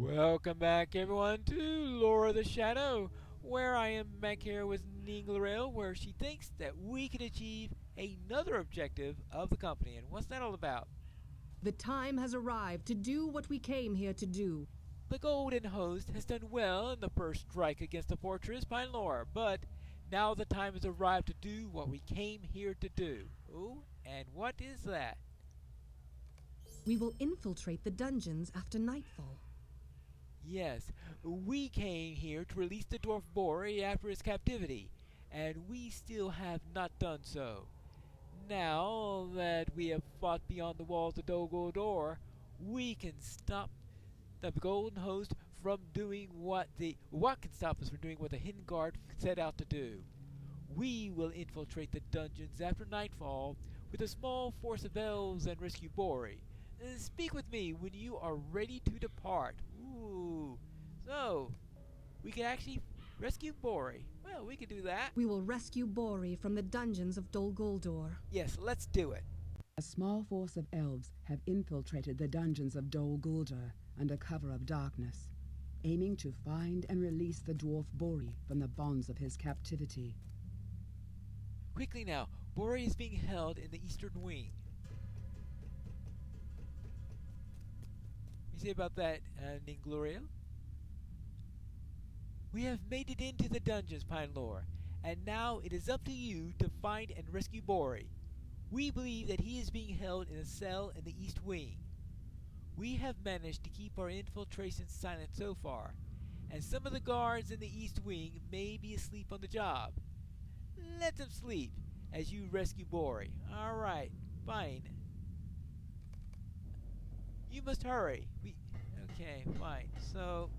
Welcome back, everyone, to Lore of the Shadow, where I am back here with Ninglerail, where she thinks that we can achieve another objective of the company. And what's that all about? The time has arrived to do what we came here to do. The Golden Host has done well in the first strike against the fortress by Lore, but now the time has arrived to do what we came here to do. Oh, and what is that? We will infiltrate the dungeons after nightfall. Yes, we came here to release the dwarf Bori after his captivity, and we still have not done so. Now that we have fought beyond the walls of Dol Guldur, we can stop the Golden Host from doing what can stop us from doing what the Hidden Guard set out to do. We will infiltrate the dungeons after nightfall with a small force of elves and rescue Bori. Speak with me when you are ready to depart. Ooh, so we can actually rescue Bori. Well, we can do that. We will rescue Bori from the dungeons of Dol Guldur. Yes, let's do it. A small force of elves have infiltrated the dungeons of Dol Guldur under cover of darkness, aiming to find and release the dwarf Bori from the bonds of his captivity. Quickly now, Bori is being held in the eastern wing. You say about that, Ningloriel? We have made it into the dungeons, Pinelore, and now it is up to you to find and rescue Bori. We believe that he is being held in a cell in the east wing. We have managed to keep our infiltration silent so far, and some of the guards in the east wing may be asleep on the job. Let them sleep as you rescue Bori. Alright, fine. You must hurry. Okay, fine. So,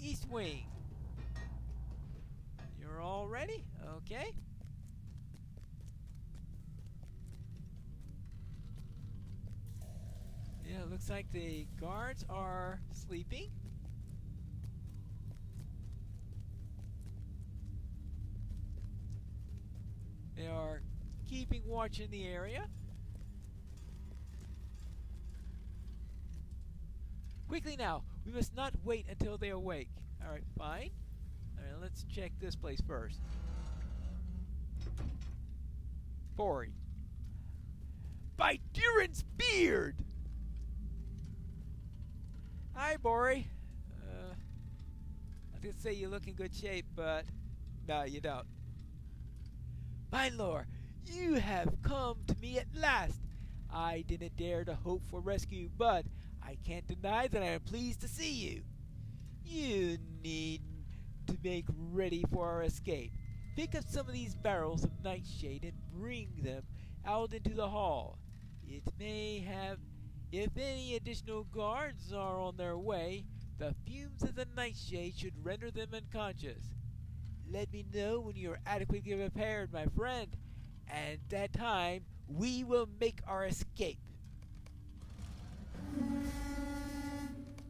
east wing. You're all ready? Okay. Yeah, it looks like the guards are sleeping. They are keeping watch in the area. Quickly now! We must not wait until they awake. Alright, fine. Alright, let's check this place first. Bori. By Durin's beard! Hi, Bori. I did say you look in good shape, but no, you don't. My lord, you have come to me at last. I didn't dare to hope for rescue, but I can't deny that I am pleased to see you. You need to make ready for our escape. Pick up some of these barrels of nightshade and bring them out into the hall. It may have, if any additional guards are on their way, the fumes of the nightshade should render them unconscious. Let me know when you are adequately prepared, my friend, and at that time we will make our escape.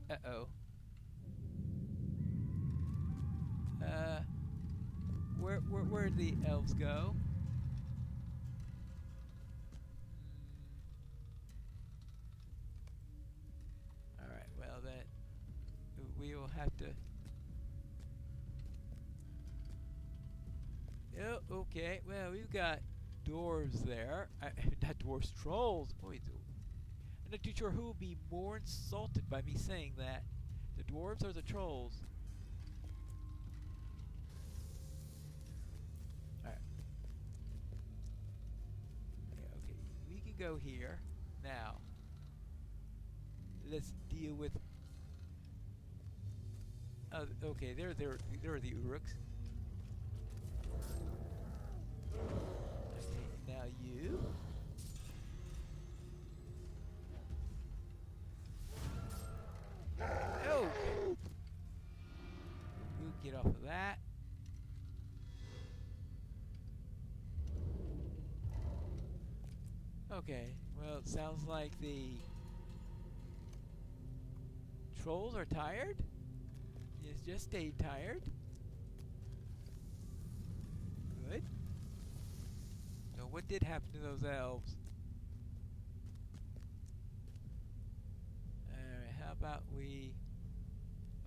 Uh-oh. Where'd the elves go? Alright, well that we will have to. Oh, okay. Well, we've got dwarves there. Not dwarves, trolls. Boy, I'm not too sure who will be more insulted by me saying that. The dwarves or the trolls? Alright. Okay, we can go here. Now, let's deal with. Okay, there are the Uruks. Okay, now you. Oh! We'll get off of that. Okay, well, it sounds like the trolls are tired. Yes, just stay tired. Good. So what did happen to those elves? Alright, how about we...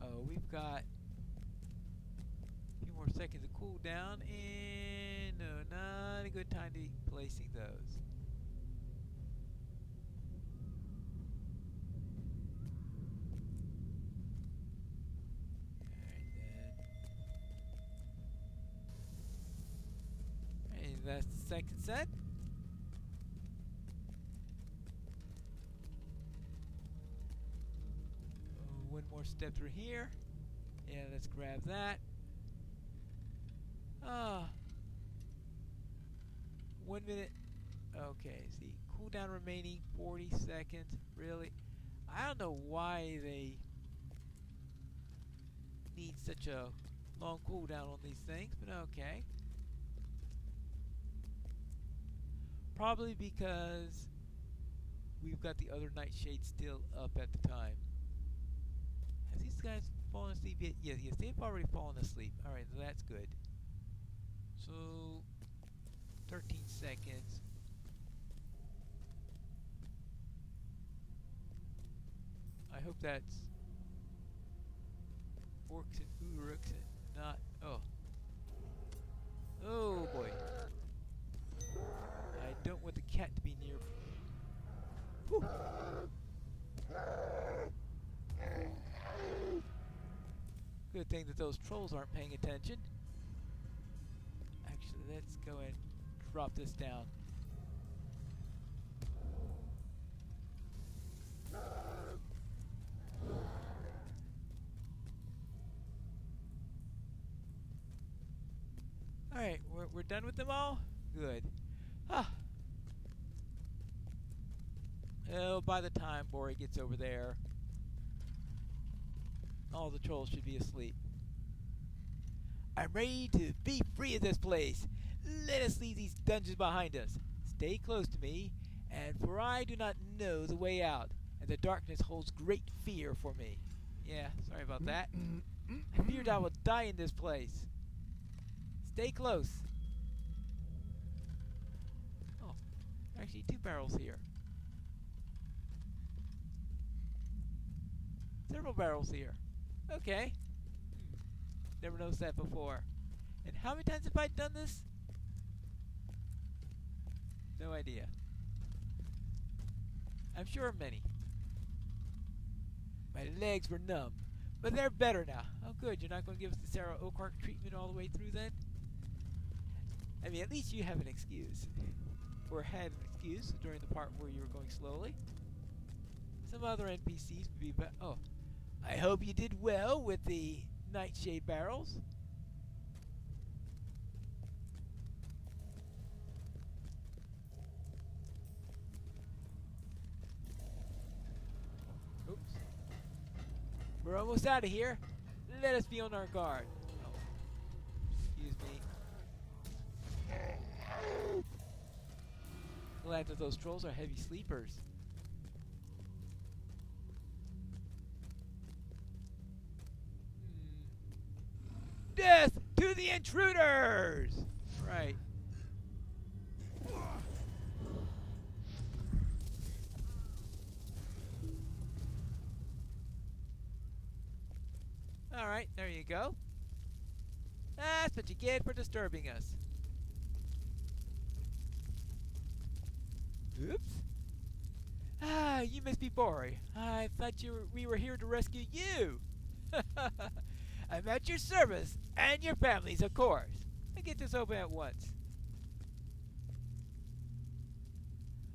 Oh, we've got a few more seconds to cool down, and no, not a good time to be placing those. Alright then. And that's the second set. One more step through here. Yeah, let's grab that. Ah. 1 minute. Okay, see. Cooldown remaining 40 seconds. Really? I don't know why they need such a long cooldown on these things, but okay. Probably because we've got the other nightshade still up at the time. Have these guys fallen asleep yet? Yes, they've already fallen asleep. Alright, so that's good. So, 13 seconds. I hope that's Orcs and Uruks and not... Oh. Oh boy. I don't want the cat to be near... Whew. Good thing that those trolls aren't paying attention. Actually, let's go and drop this down. Alright, we're done with them all? Good. Ah. Oh, by the time Bori gets over there, all the trolls should be asleep. I'm ready to be free of this place. Let us leave these dungeons behind us. Stay close to me, and for I do not know the way out, and the darkness holds great fear for me. Yeah, sorry about that. I feared I would die in this place. Stay close. Oh, actually 2 barrels here. Several barrels here. Okay. Never noticed that before. And how many times have I done this? No idea. I'm sure many. My legs were numb, but they're better now. Oh good, you're not going to give us the Sarah Oakhark treatment all the way through then? I mean, at least you have an excuse. Or had an excuse during the part where you were going slowly. Some other NPCs would be better. Oh. I hope you did well with the nightshade barrels. Oops. We're almost out of here. Let us be on our guard. Oh. Excuse me. Glad that those trolls are heavy sleepers. Death to the intruders! Right. Alright, there you go. That's what you get for disturbing us. Oops. Ah, you must be Bori. I thought we were here to rescue you. I'm at your service, and your families, of course. I get this open at once.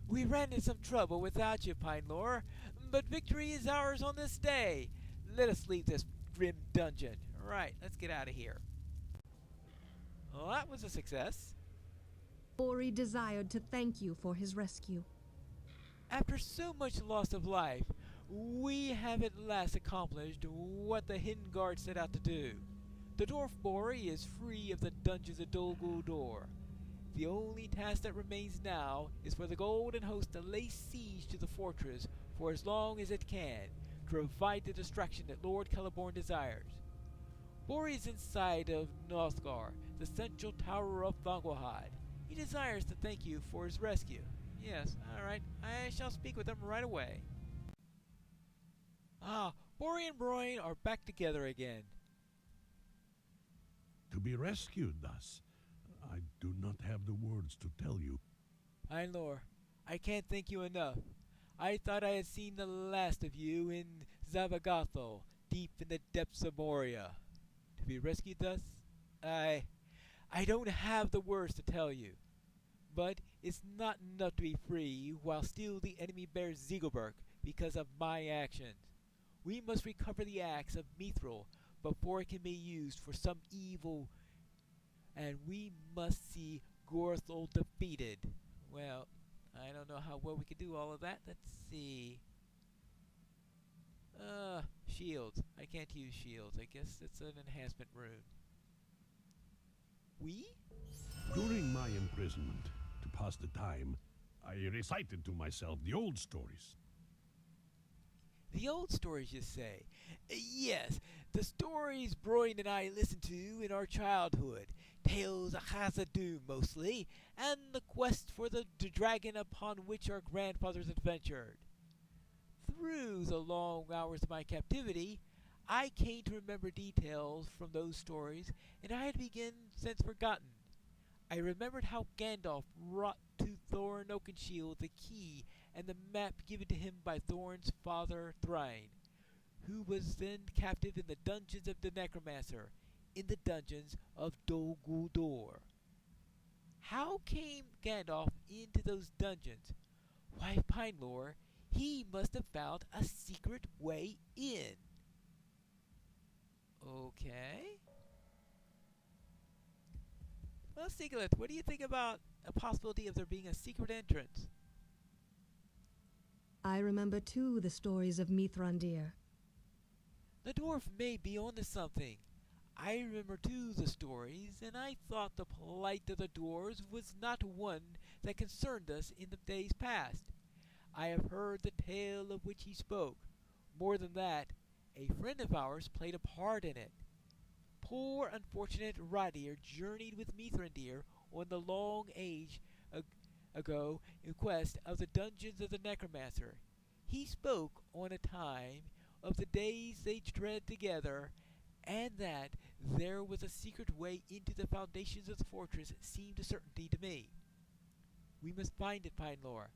We ran into some trouble without you, Pine Lore, but victory is ours on this day. Let us leave this grim dungeon. Right, let's get out of here. Well, that was a success. Bori desired to thank you for his rescue. After so much loss of life, we have at last accomplished what the Hidden Guard set out to do. The dwarf Bori is free of the dungeons of Dol Guldur. The only task that remains now is for the Golden Host to lay siege to the fortress for as long as it can, to provide the distraction that Lord Celeborn desires. Bori is inside of Nothgar, the central tower of Thongwahad. He desires to thank you for his rescue. Yes, alright, I shall speak with him right away. Ah, Bori and Broin are back together again. To be rescued thus, I do not have the words to tell you. Einlor, I can't thank you enough. I thought I had seen the last of you in Zavagatho, deep in the depths of Moria. To be rescued thus? I don't have the words to tell you. But it's not enough to be free while still the enemy bears Ziegelberg because of my actions. We must recover the axe of Mithril before it can be used for some evil, and we must see Gorthol defeated. Well, I don't know how well we could do all of that. Let's see. Shields. I can't use shields. I guess it's an enhancement rune. We? During my imprisonment, to pass the time, I recited to myself the old stories. The old stories, you say? Yes, the stories Broin and I listened to in our childhood. Tales of Khazad-dûm mostly, and the quest for the dragon upon which our grandfathers adventured. Through the long hours of my captivity, I came to remember details from those stories, and I had begun since forgotten. I remembered how Gandalf brought to Thorin Oakenshield the key and the map given to him by Thorin's father Thrain, who was then captive in the dungeons of the Necromancer, in the dungeons of Dol Guldur. How came Gandalf into those dungeons? Why, Pinelore, he must have found a secret way in. Okay. Well, Sigalith, what do you think about a possibility of there being a secret entrance? I remember too the stories of Mithrandir. The dwarf may be onto something. I remember too the stories, and I thought the plight of the dwarves was not one that concerned us in the days past. I have heard the tale of which he spoke. More than that, a friend of ours played a part in it. Poor unfortunate Radir journeyed with Mithrandir on the long age ago in quest of the dungeons of the Necromancer. He spoke on a time of the days they tread together, and that there was a secret way into the foundations of the fortress seemed a certainty to me. We must find it, Pinelore.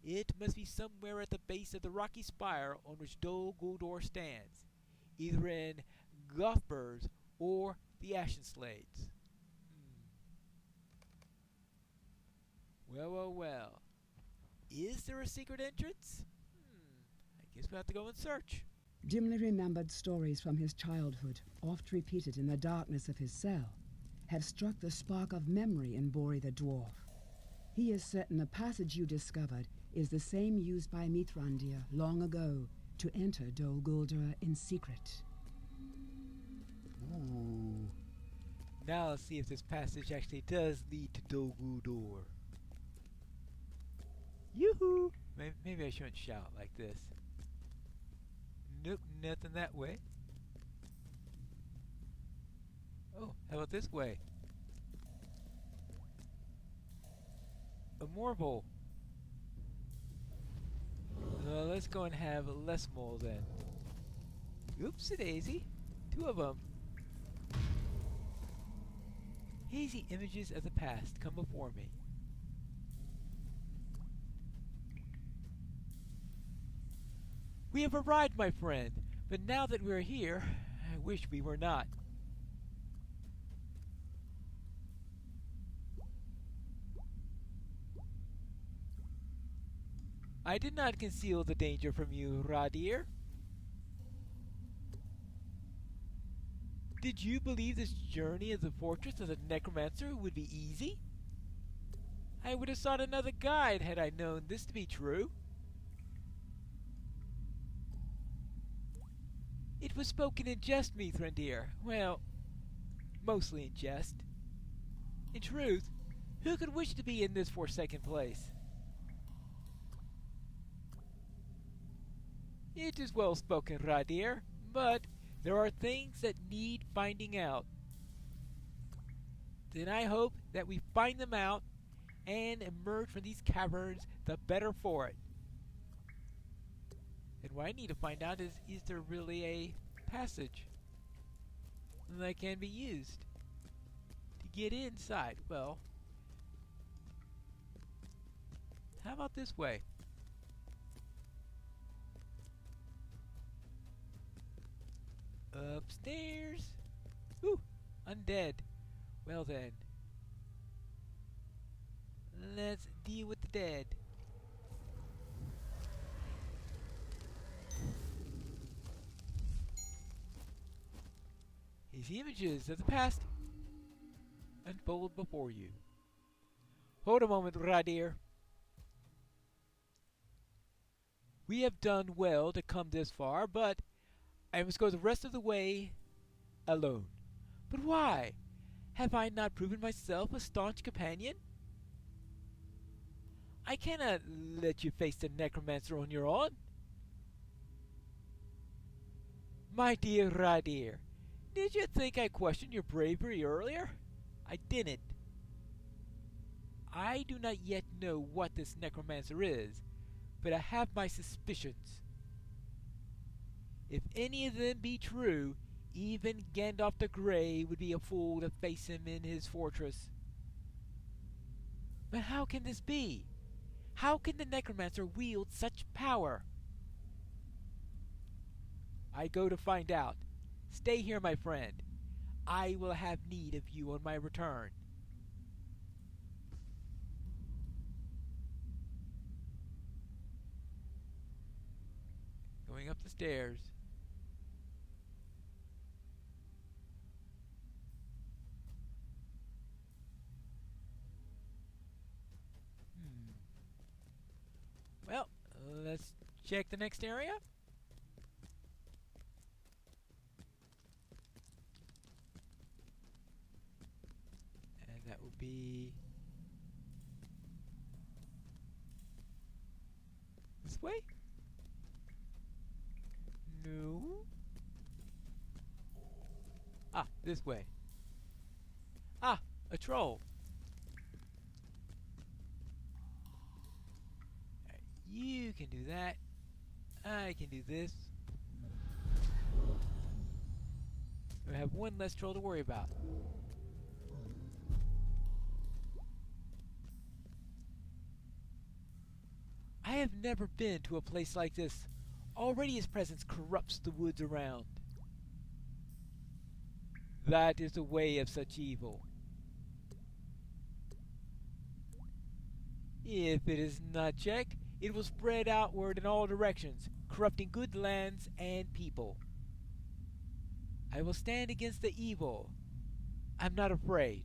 It must be somewhere at the base of the rocky spire on which Dol Guldur stands, either in Gothburz or the Ashen Slades. Well. Is there a secret entrance? I guess we'll have to go and search. Dimly remembered stories from his childhood, oft repeated in the darkness of his cell, have struck the spark of memory in Bori the dwarf. He is certain the passage you discovered is the same used by Mithrandir long ago to enter Dol Guldur in secret. Ooh. Now let's see if this passage actually does lead to Dol Guldur. Yoo-hoo! Maybe I shouldn't shout like this. Nope, nothing that way. Oh, how about this way? A Morville. Let's go and have less mole then. Oopsie daisy. 2 of them. Hazy images of the past come before me. We have arrived, my friend, but now that we're here, I wish we were not. I did not conceal the danger from you, Radir. Did you believe this journey of the fortress of the Necromancer would be easy? I would have sought another guide had I known this to be true. It was spoken in jest, Mithrandir. Well, mostly in jest. In truth, who could wish to be in this forsaken place? It is well spoken, Radir, but there are things that need finding out. Then I hope that we find them out and emerge from these caverns the better for it. And what I need to find out is there really a passage that can be used to get inside? Well, how about this way? Upstairs. Ooh, undead. Well then, let's deal with the dead. These images of the past unfold before you. Hold a moment, Radir. We have done well to come this far, but I must go the rest of the way alone. But why? Have I not proven myself a staunch companion? I cannot let you face the necromancer on your own. My dear Radir, did you think I questioned your bravery earlier? I didn't. I do not yet know what this necromancer is, but I have my suspicions. If any of them be true, even Gandalf the Grey would be a fool to face him in his fortress. But how can this be? How can the necromancer wield such power? I go to find out. Stay here, my friend. I will have need of you on my return. Going up the stairs. Well, let's check the next area. And that will be this way? No. Ah, this way. Ah, a troll. You can do that. I can do this. We have one less troll to worry about. I have never been to a place like this. Already his presence corrupts the woods around. That is the way of such evil. If it is not checked, it will spread outward in all directions, corrupting good lands and people. I will stand against the evil. I'm not afraid.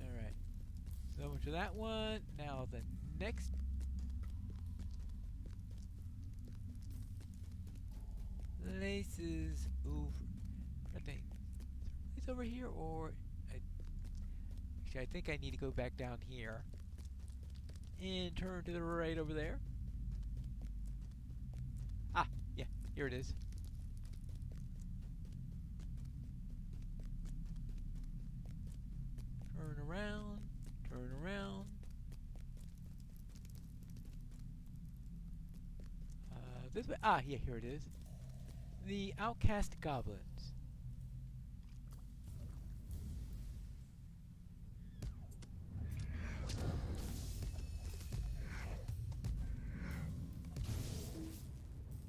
Alright. So much for that one. Now the next. Places over. I think. Is there a place over here or. Actually, I think I need to go back down here and turn to the right over there. Ah, yeah, here it is. Turn around, turn around. This way. Ah, yeah, here it is. The outcast goblins.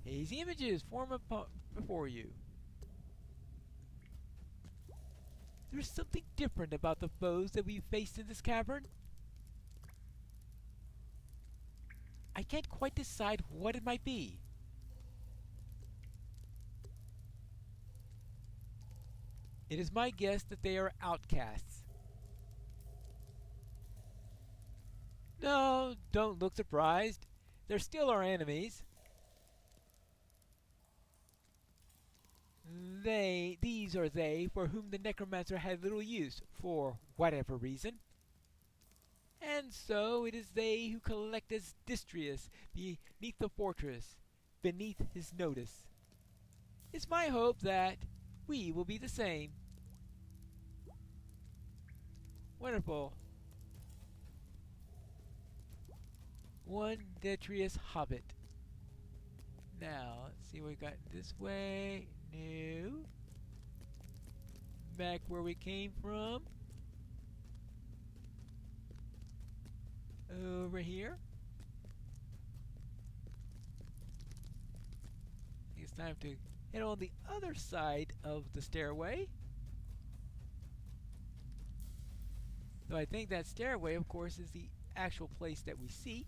These images form up before you. There's something different about the foes that we've faced in this cavern. I can't quite decide what it might be. It is my guess that they are outcasts. No, don't look surprised. They're still our enemies. These are they for whom the necromancer had little use, for whatever reason. And so it is they who collect as Distrius beneath the fortress, beneath his notice. It's my hope that we will be the same. Wonderful. One detritus hobbit. Now, let's see what we got this way. No. Back where we came from. Over here. I think it's time to head on the other side of the stairway. So I think that stairway, of course, is the actual place that we seek.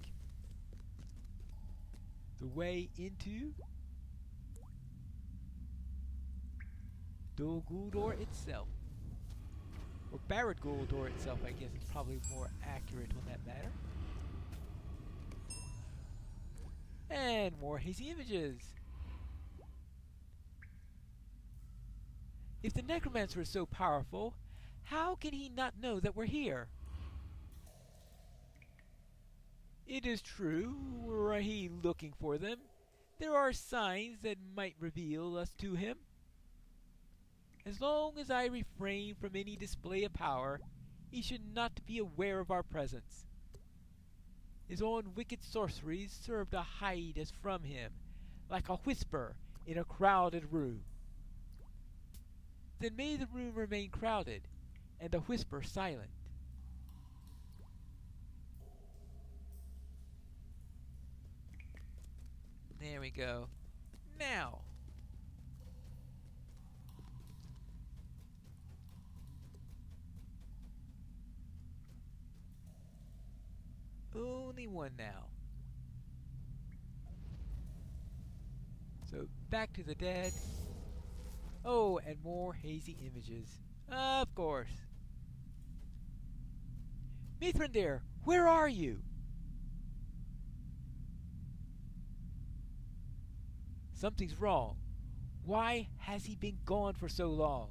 The way into Dol Guldur itself. Or Barad Guldur itself, I guess, is probably more accurate on that matter. And more hazy images. If the necromancer is so powerful, how can he not know that we're here? It is true, were he looking for them, there are signs that might reveal us to him. As long as I refrain from any display of power, he should not be aware of our presence. His own wicked sorceries serve to hide us from him, like a whisper in a crowded room. Then may the room remain crowded, and the whisper silent. There we go. Now! Only one now. So, back to the dead. Oh, and more hazy images. Of course. Mithrandir, where are you? Something's wrong. Why has he been gone for so long?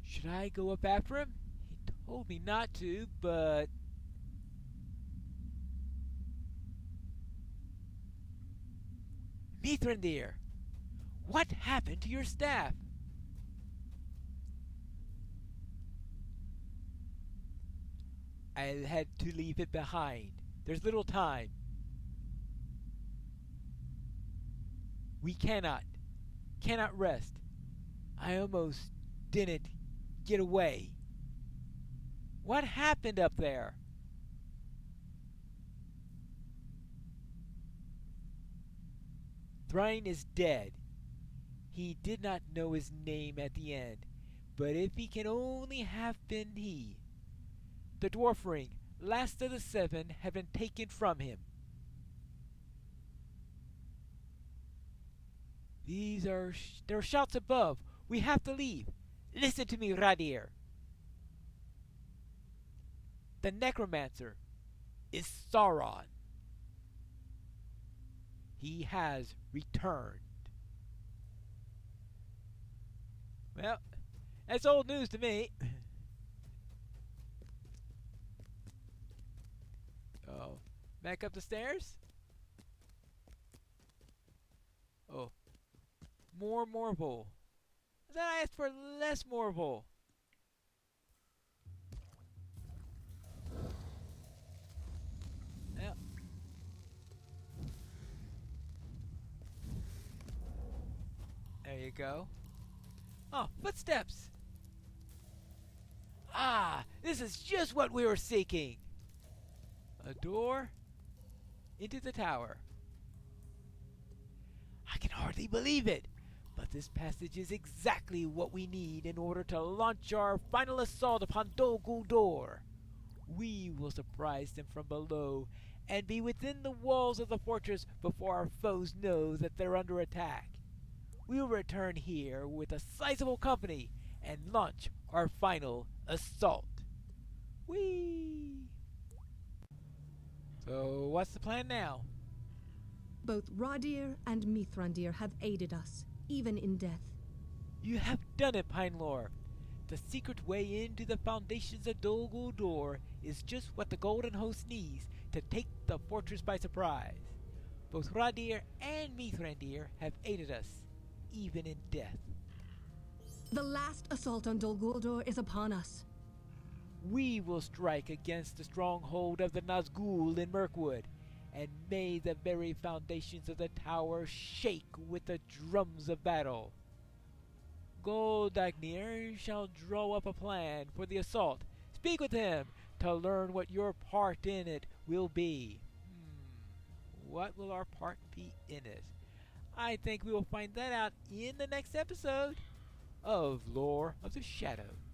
Should I go up after him? He told me not to, but... Mithrandir, what happened to your staff? I had to leave it behind. There's little time. We cannot rest. I almost didn't get away. What happened up there? Thrain is dead. He did not know his name at the end, but if he can only have been he. The dwarf ring, last of the 7, had been taken from him. There are shouts above. We have to leave. Listen to me, Radir. The necromancer is Sauron. He has returned. Well, that's old news to me. Oh, back up the stairs? Oh. More Morval. Then I asked for less Morval. Yeah. There you go. Oh, footsteps! Ah, this is just what we were seeking! A door into the tower. I can hardly believe it! But this passage is exactly what we need in order to launch our final assault upon Dol Guldur. We will surprise them from below and be within the walls of the fortress before our foes know that they're under attack. We will return here with a sizable company and launch our final assault. Whee! So, what's the plan now? Both Radir and Mithrandir have aided us, even in death. You have done it, Pinelore. The secret way into the foundations of Dol Guldur is just what the Golden Host needs to take the fortress by surprise. Both Radir and Mithrandir have aided us, even in death. The last assault on Dol Guldur is upon us. We will strike against the stronghold of the Nazgul in Mirkwood, and may the very foundations of the tower shake with the drums of battle. Goldagnir shall draw up a plan for the assault. Speak with him to learn what your part in it will be. What will our part be in it? I think we will find that out in the next episode of Lore of the Shadows.